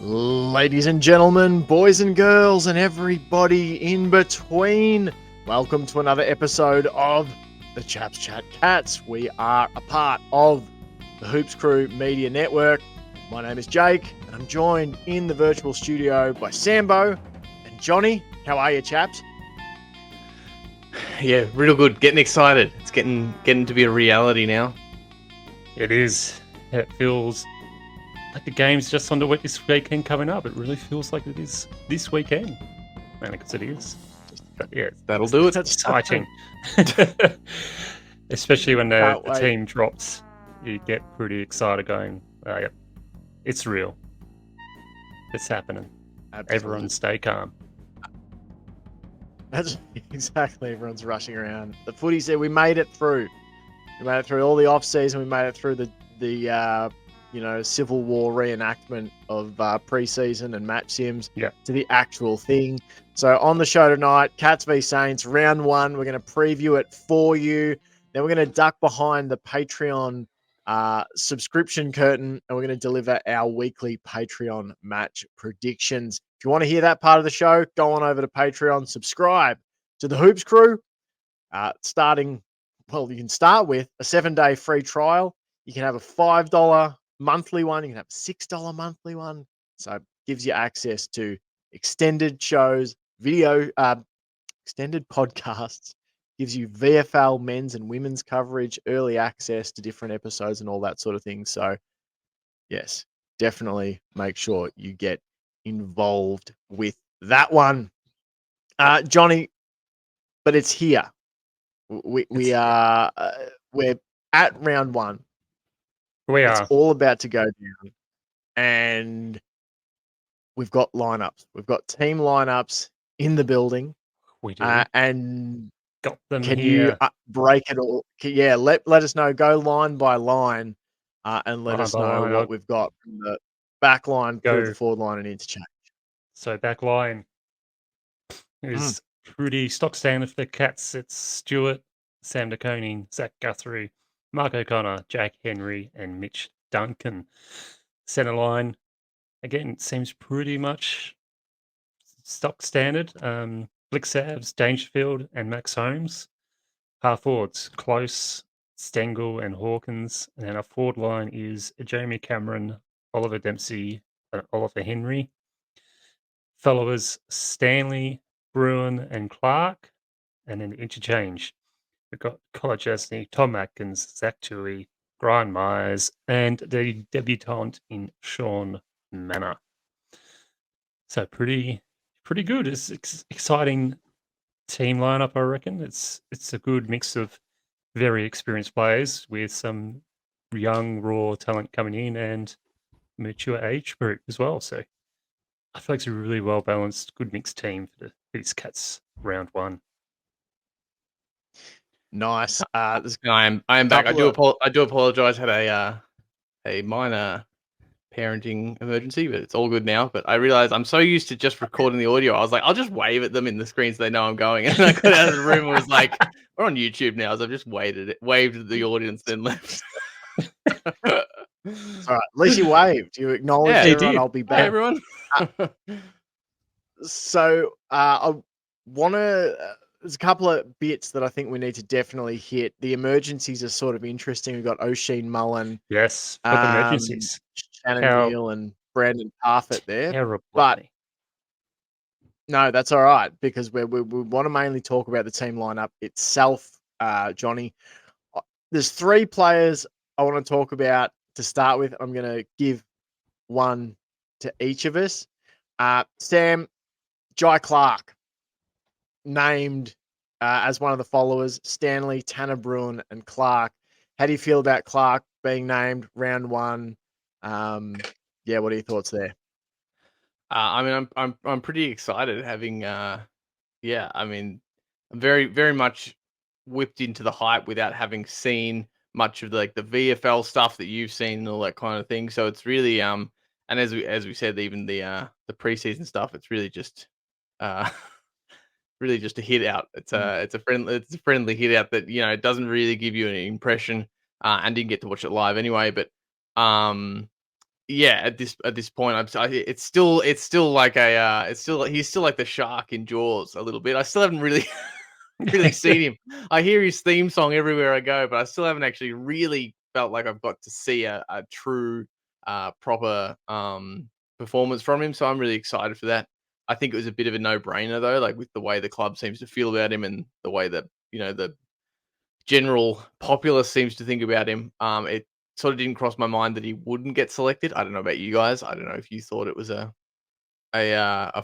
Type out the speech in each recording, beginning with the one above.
Ladies and gentlemen, boys and girls, and everybody in between, welcome to another episode of the Chaps Chat Cats. We are a part of the Hoops Crew Media Network. My name is Jake, and I'm joined in the virtual studio by Sambo and Johnny. How are you, chaps? Yeah, real good. Getting excited. It's getting to be a reality now. It is. It feels like the game's just on the this weekend coming up. It really feels like it is this weekend. Mainly because it is. But yeah, That'll do it. It's exciting. Especially when the team drops. You get pretty excited going, oh, yeah, it's real. It's happening. Absolutely. Everyone stay calm. That's exactly. Everyone's rushing around. The footy said we made it through. We made it through all the off season. We made it through the Civil War reenactment of pre-season and match sims to the actual thing. So on the show tonight, Cats v Saints, round one. We're going to preview it for you. Then we're going to duck behind the Patreon subscription curtain, and we're going to deliver our weekly Patreon match predictions. If you want to hear that part of the show, go on over to Patreon, subscribe to the Hoops Crew. You can start with a 7-day free trial. You can have a $5 monthly one. You can have a $6 monthly one. So it gives you access to extended shows, extended podcasts, gives you VFL men's and women's coverage, early access to different episodes and all that sort of thing. So yes, definitely make sure you get involved with that one. Johnny, but it's here. We're at round one. It's all about to go down, and we've got lineups. We've got team lineups in the building. We do, and got them. Can here. You break it all? Let us know. Go line by line, and let us know what we've got from the back line through the forward line and interchange. So back line is pretty stock standard for the Cats. It's Stewart, Sam DeConing, Zach Guthrie, Mark O'Connor, Jack Henry, and Mitch Duncan. Centre line, again, seems pretty much stock standard. Blick Savs, Dangerfield, and Max Holmes. Half forwards, Close, Stengel, and Hawkins. And then our forward line is Jamie Cameron, Oliver Dempsey, and Oliver Henry. Followers, Stanley, Bruin, and Clark. And then the interchange, we've got Collar Jasny, Tom Atkins, Zach Tui, Brian Myers, and the debutant in Sean Manor. So pretty good. It's exciting team lineup, I reckon. It's a good mix of very experienced players with some young, raw talent coming in and mature age group as well. So I feel like it's a really well balanced, good mixed team for these Cats round one. Nice. I am back. I do apologize. Had a minor parenting emergency, but it's all good now. But I realized I'm so used to just recording the audio. I was like, I'll just wave at them in the screen so they know I'm going. And I got out of the room and was like, we're on YouTube now. So I've just waved at the audience, then left. All right. At least you waved. You acknowledged everyone. I'll be back. Hey, everyone. So I want to. There's a couple of bits that I think we need to definitely hit. The emergencies are sort of interesting. We've got O'Sheen Mullen. Yes, got the emergencies. Shannon Neal and Brandon Parfitt there. Terrible. But no, that's all right because we want to mainly talk about the team lineup itself, Johnny. There's 3 players I want to talk about to start with. I'm going to give one to each of us. Sam, Jai Clark, named as one of the followers, Stanley, Tanner Bruin, and Clark. How do you feel about Clark being named round one? What are your thoughts there? I mean, I'm pretty excited having. I mean, I'm very, very much whipped into the hype without having seen much of the VFL stuff that you've seen and all that kind of thing. So it's really and as we said, even the preseason stuff, it's really just really just a hit out. It's a friendly hit out that it doesn't really give you an impression, and didn't get to watch it live anyway. But yeah, at this point, it's still like he's still like the shark in Jaws a little bit. I still haven't really really seen him. I hear his theme song everywhere I go, but I still haven't actually really felt like I've got to see a true, proper performance from him. So I'm really excited for that. I think it was a bit of a no-brainer though, like with the way the club seems to feel about him and the way that the general populace seems to think about him. It sort of didn't cross my mind that he wouldn't get selected. I don't know about you guys. I don't know if you thought it was a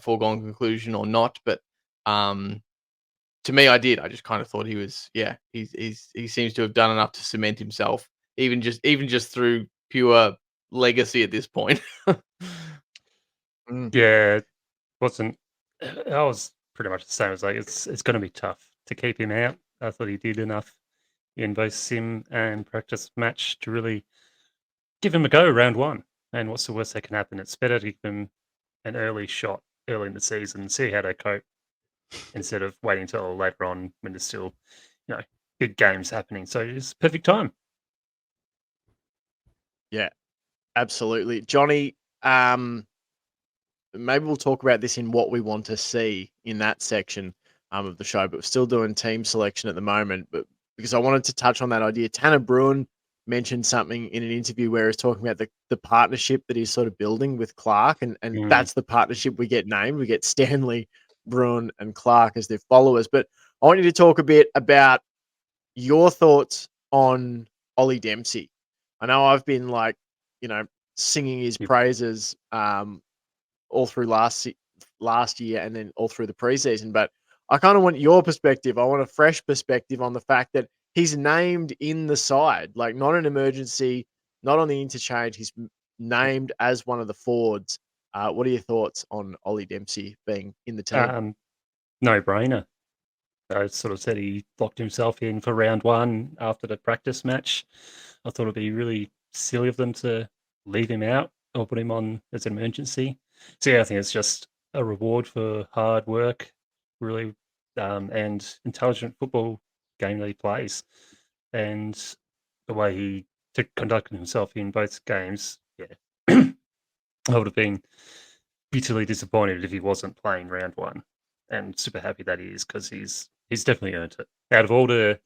foregone conclusion or not, but to me, I did. I just kind of thought he was, yeah, he seems to have done enough to cement himself, even just through pure legacy at this point. Yeah, it wasn't. I was pretty much the same. It's like it's going to be tough to keep him out. I thought he did enough in both sim and practice match to really give him a go round one. And what's the worst that can happen? It's better to give them an early shot early in the season and see how they cope instead of waiting until later on when there's still, big games happening. So it's perfect time. Yeah, absolutely. Johnny, maybe we'll talk about this in what we want to see in that section of the show, but we're still doing team selection at the moment. But because I wanted to touch on that idea, Tanner Bruin mentioned something in an interview where he's talking about the partnership that he's sort of building with Clark, and that's the partnership we get named. We get Stanley, Bruin, and Clark as their followers. But I want you to talk a bit about your thoughts on Ollie Dempsey. I know I've been singing his Yep. praises all through last year and then all through the preseason. But I kind of want your perspective. I want a fresh perspective on the fact that he's named in the side, like not an emergency, not on the interchange. He's named as one of the forwards. What are your thoughts on Ollie Dempsey being in the team? No brainer. I sort of said he locked himself in for round one after the practice match. I thought it'd be really silly of them to leave him out or put him on as an emergency. So yeah, I think it's just a reward for hard work, really, and intelligent football game that he plays, and the way he conducted himself in both games. Yeah, I would have been bitterly disappointed if he wasn't playing round one, and super happy that he is because he's definitely earned it. Out of all the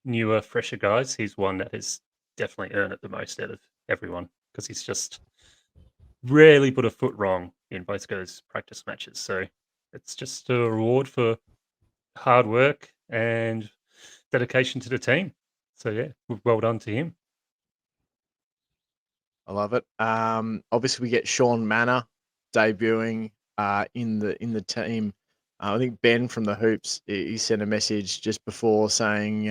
newer, fresher guys, he's one that has definitely earned it the most out of everyone because he's just rarely put a foot wrong in both those practice matches. So it's just a reward for hard work and dedication to the team. So yeah, well done to him. I love it. Obviously, we get Sean Manor debuting in the team. I think Ben from the Hoops he sent a message just before saying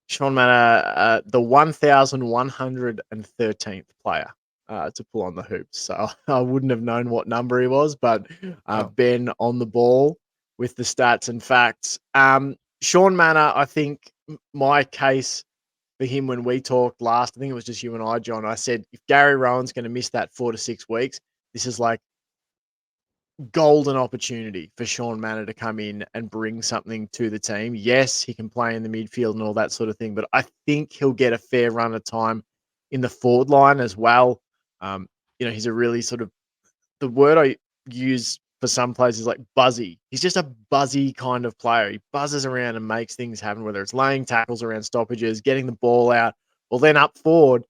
Sean Manor, the 1,113th player to pull on the Hoops. So I wouldn't have known what number he was, but Ben on the ball with the stats and facts. Sean Manor, I think my case for him when we talked last, I think it was just you and I, John. I said if Gary Rowan's going to miss that 4 to 6 weeks, this is like golden opportunity for Sean Manor to come in and bring something to the team. Yes, he can play in the midfield and all that sort of thing, but I think he'll get a fair run of time in the forward line as well. He's a really sort of the word I use for some players is like buzzy. He's just a buzzy kind of player. He buzzes around and makes things happen, whether it's laying tackles around stoppages, getting the ball out, or then up forward,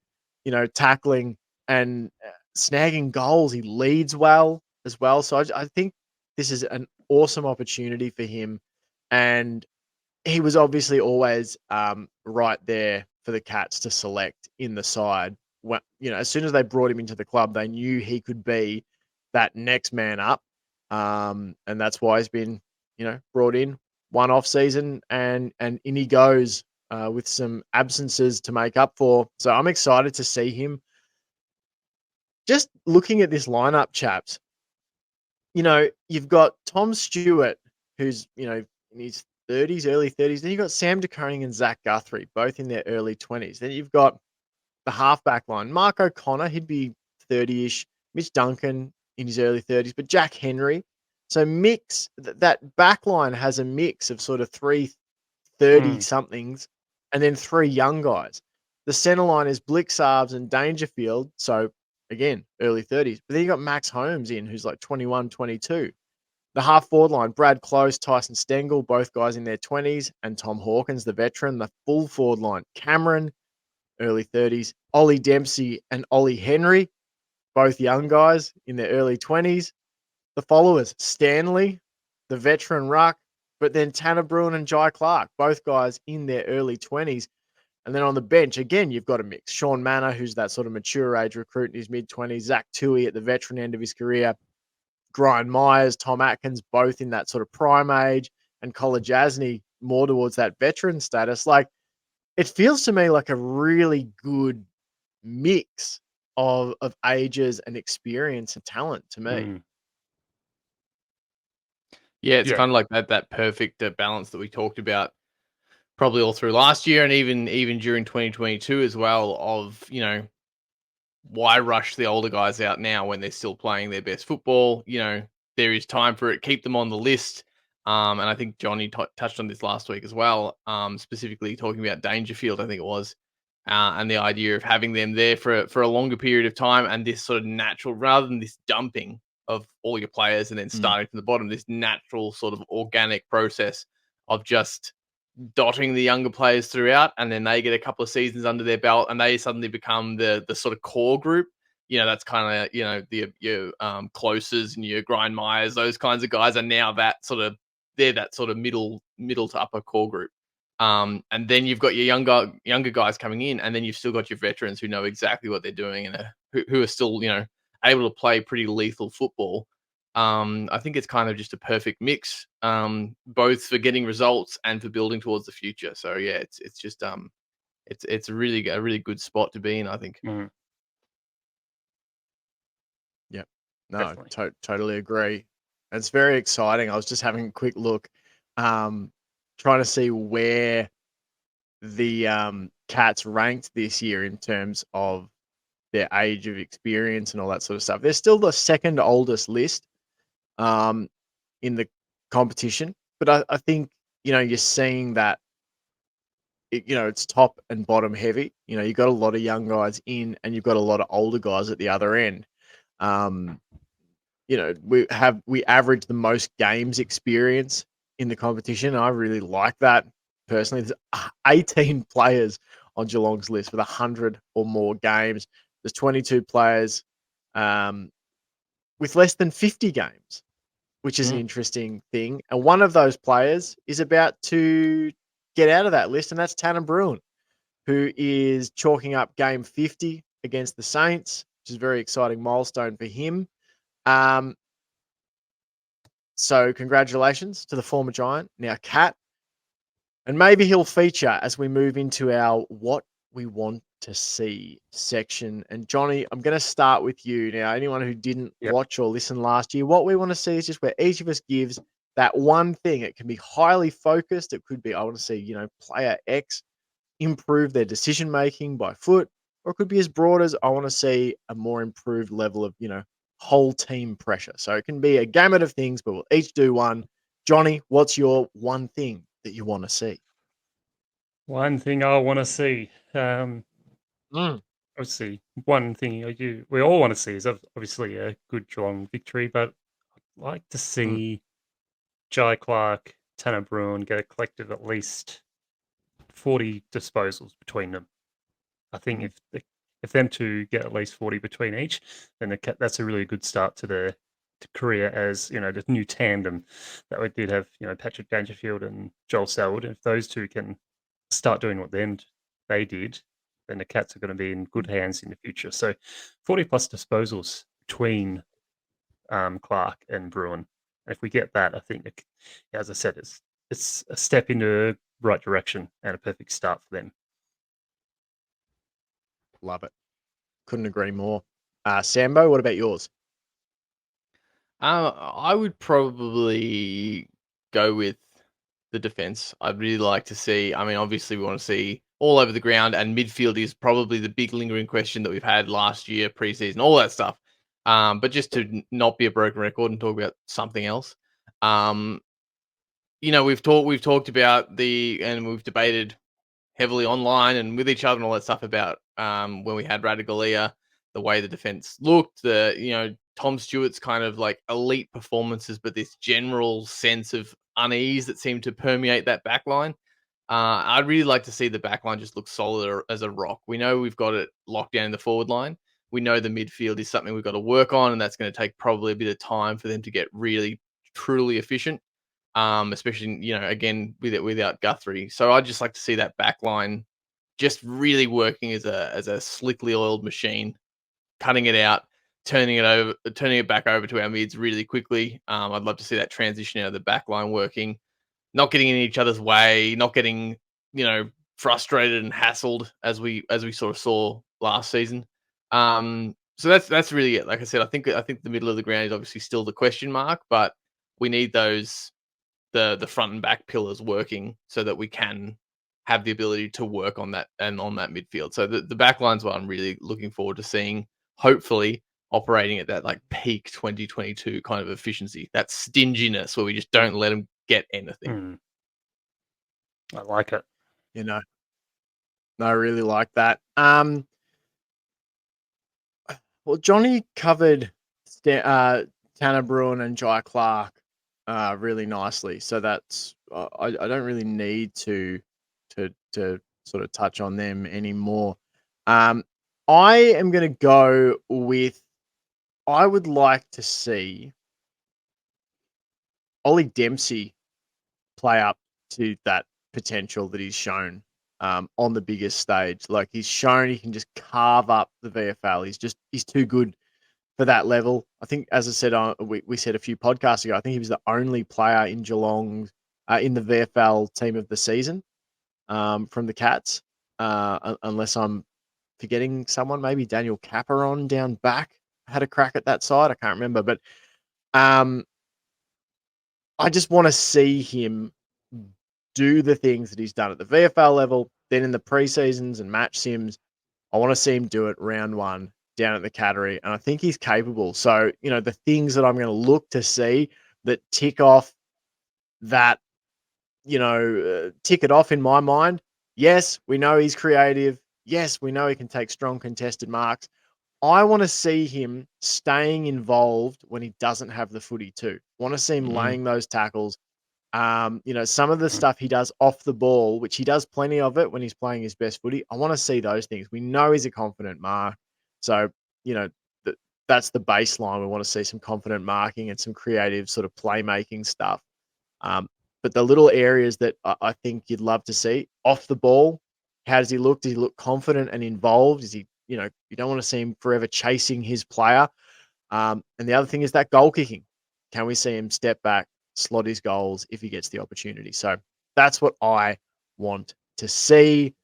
tackling and snagging goals. He leads well as well. So I think this is an awesome opportunity for him. And he was obviously always right there for the Cats to select in the side. When, as soon as they brought him into the club, they knew he could be that next man up. And that's why he's been, brought in one off season and in he goes with some absences to make up for. So I'm excited to see him. Just looking at this lineup, chaps, you've got Tom Stewart, who's, in his 30s, early 30s. Then you've got Sam De Koning and Zach Guthrie, both in their early 20s. Then you've got the halfback line. Mark O'Connor, he'd be 30-ish. Mitch Duncan in his early 30s, but Jack Henry. So that back line has a mix of sort of 3 30-somethings and then 3 young guys. The centre line is Blixarves and Dangerfield. So, again, early 30s. But then you got Max Holmes in, who's like 21, 22. The half forward line, Brad Close, Tyson Stengel, both guys in their 20s, and Tom Hawkins, the veteran. The full forward line, Cameron, early 30s, Ollie Dempsey and Ollie Henry, both young guys in their early 20s. The followers, Stanley, the veteran ruck, but then Tanner Bruin and Jai Clark, both guys in their early 20s. And then on the bench, again, you've got a mix. Sean Manor, who's that sort of mature age recruit in his mid-20s. Zach Toohey at the veteran end of his career. Brian Myers, Tom Atkins, both in that sort of prime age. And Colin Jasney more towards that veteran status. Like, it feels to me like a really good mix of ages and experience and talent to me. Yeah, it's kind of like that perfect balance that we talked about probably all through last year and even during 2022 as well of, you know, why rush the older guys out now when they're still playing their best football? You know, there is time for it. Keep them on the list. And I think Johnny touched on this last week as well, specifically talking about Dangerfield, I think it was, and the idea of having them there for a longer period of time and this sort of natural, rather than this dumping of all your players and then starting from the bottom, this natural sort of organic process of just dotting the younger players throughout, and then they get a couple of seasons under their belt and they suddenly become the sort of core group. You know, that's kind of, you know, your Closes and your Grind Myers, those kinds of guys are now that sort of, they're that sort of middle to upper core group. And then you've got your younger guys coming in, and then you've still got your veterans who know exactly what they're doing and who are still, you know, able to play pretty lethal football. I think it's kind of just a perfect mix, both for getting results and for building towards the future. So yeah, it's just it's a really good spot to be in, I think. Yep. No, totally agree. It's very exciting. I was just having a quick look, trying to see where the Cats ranked this year in terms of their age of experience and all that sort of stuff. They're still the second oldest list in the competition, but I think, you know, you're seeing that you know, it's top and bottom heavy. You know, you've got a lot of young guys in and you've got a lot of older guys at the other end. You know, we average the most games experience in the competition. I really like that personally. There's 18 players on Geelong's list with 100 or more games. There's 22 players with less than 50 games, which is an interesting thing. And one of those players is about to get out of that list, and that's Tanner Bruin, who is chalking up game 50 against the Saints, which is a very exciting milestone for him. So congratulations to the former Giant, now Cat. And maybe he'll feature as we move into our What We Want to See section. And Johnny, I'm going to start with you. Now, anyone who didn't watch or listen last year, what we want to see is just where each of us gives that one thing. It can be highly focused. It could be, I want to see, you know, player X improve their decision making by foot, or it could be as broad as I want to see a more improved level of, you know, whole team pressure. So it can be a gamut of things, but we'll each do one. Johnny, what's your one thing that you want to see? One thing I want to see. Obviously, one thing we all want to see is obviously a good Geelong victory, but I'd like to see Jai Clark, Tanner Bruin get a collective at least 40 disposals between them. I think if them two get at least 40 between each, then that's a really good start to their career as, you know, the new tandem that we did have, you know, Patrick Dangerfield and Joel Selwood. If those two can start doing what they did, then the Cats are going to be in good hands in the future. So 40 plus disposals between Clark and Bruin. If we get that, I think, as I said, it's a step in the right direction and a perfect start for them. Love it. Couldn't agree more. Sambo, what about yours? I would probably go with the defense. I'd really like to see, I mean, obviously we want to see all over the ground, and midfield is probably the big lingering question that we've had last year, preseason, all that stuff. But just to not be a broken record and talk about something else. You know, we've talked about and we've debated heavily online and with each other and all that stuff about when we had Radigalia, the way the defense looked, Tom Stewart's kind of like elite performances, but this general sense of unease that seemed to permeate that back line. I'd really like to see the back line just look solid as a rock. We know we've got it locked down in the forward line. We know the midfield is something we've got to work on, and that's going to take probably a bit of time for them to get really, truly efficient. Especially, again, without Guthrie. So I'd just like to see that back line just really working as a slickly oiled machine, cutting it out, turning it back over to our mids really quickly. I'd love to see that transition out of the back line working, not getting in each other's way, not getting, frustrated and hassled as we sort of saw last season. So that's really it. Like I said, I think the middle of the ground is obviously still the question mark, but we need those the front and back pillars working so that we can have the ability to work on that and on that midfield. So the back line's what I'm really looking forward to seeing, hopefully operating at that like peak 2022 kind of efficiency, that stinginess where we just don't let them get anything. I like it. I really like that. Well, Johnny covered Tanner Bruin and Jai Clark really nicely, so that's I don't really need to sort of touch on them anymore. I am going to go with, I would like to see Ollie Dempsey play up to that potential that he's shown on the biggest stage. Like, he's shown he can just carve up the VFL. He's too good for that level. I think, as I said, we said a few podcasts ago, I think he was the only player in Geelong in the VFL team of the season from the Cats, unless I'm forgetting someone. Maybe Daniel Caperon down back had a crack at that side. I can't remember, but I just want to see him do the things that he's done at the VFL level, then in the preseasons and match sims. I want to see him do it round one down at the Cattery, and I think he's capable. So, the things that I'm going to look to see that tick off that, tick it off in my mind. Yes, we know he's creative. Yes, we know he can take strong contested marks. I want to see him staying involved when he doesn't have the footy too. I want to see him laying those tackles. Some of the stuff he does off the ball, which he does plenty of it when he's playing his best footy. I want to see those things. We know he's a confident mark. So, that's the baseline. We want to see some confident marking and some creative sort of playmaking stuff. But the little areas that I think you'd love to see off the ball, how does he look? Does he look confident and involved? Is he, you don't want to see him forever chasing his player. And the other thing is that goal kicking. Can we see him step back, slot his goals if he gets the opportunity? So that's what I want to see.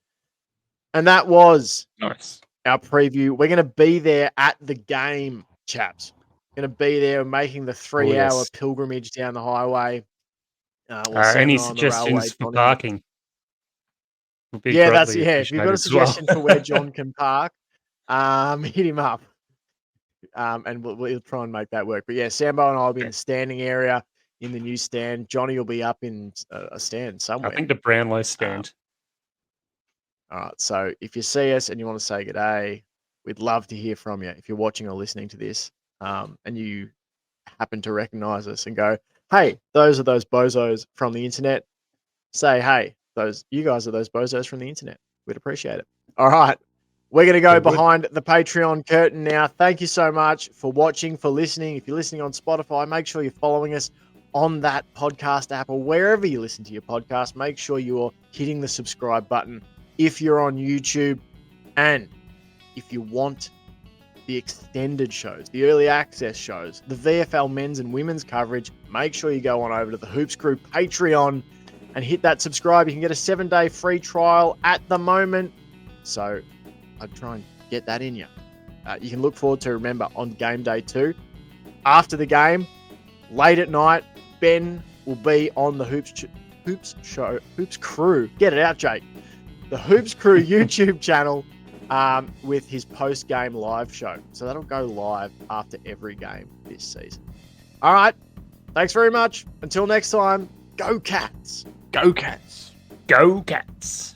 And that was Nice. our preview. We're going to be there at the game, chaps. Going to be there making the 3-hour pilgrimage down the highway. Any suggestions for parking? Yeah, that's if you've got a suggestion for where John can park, hit him up, and we'll try and make that work. But yeah, Sambo and I will be in the standing area in the new stand. Johnny will be up in a stand somewhere. I think the Brownlow stand. All right. So if you see us and you want to say good day, we'd love to hear from you. If you're watching or listening to this, and you happen to recognize us and go, hey, those are those bozos from the internet, say, hey, you guys are those bozos from the internet. We'd appreciate it. All right. We're going to go behind the Patreon curtain now. Thank you so much for watching, for listening. If you're listening on Spotify, make sure you're following us on that podcast app or wherever you listen to your podcast. Make sure you're hitting the subscribe button if you're on YouTube. And if you want the extended shows, the early access shows, the VFL men's and women's coverage, make sure you go on over to the Hoops Crew Patreon and hit that subscribe. You can get a 7-day free trial at the moment. So I'd try and get that in you. You can look forward to, remember, on game day 2. After the game, late at night, Ben will be on the Hoops Crew. Get it out, Jake. The Hoops Crew YouTube channel with his post-game live show. So that'll go live after every game this season. All right. Thanks very much. Until next time, go Cats. Go Cats. Go Cats.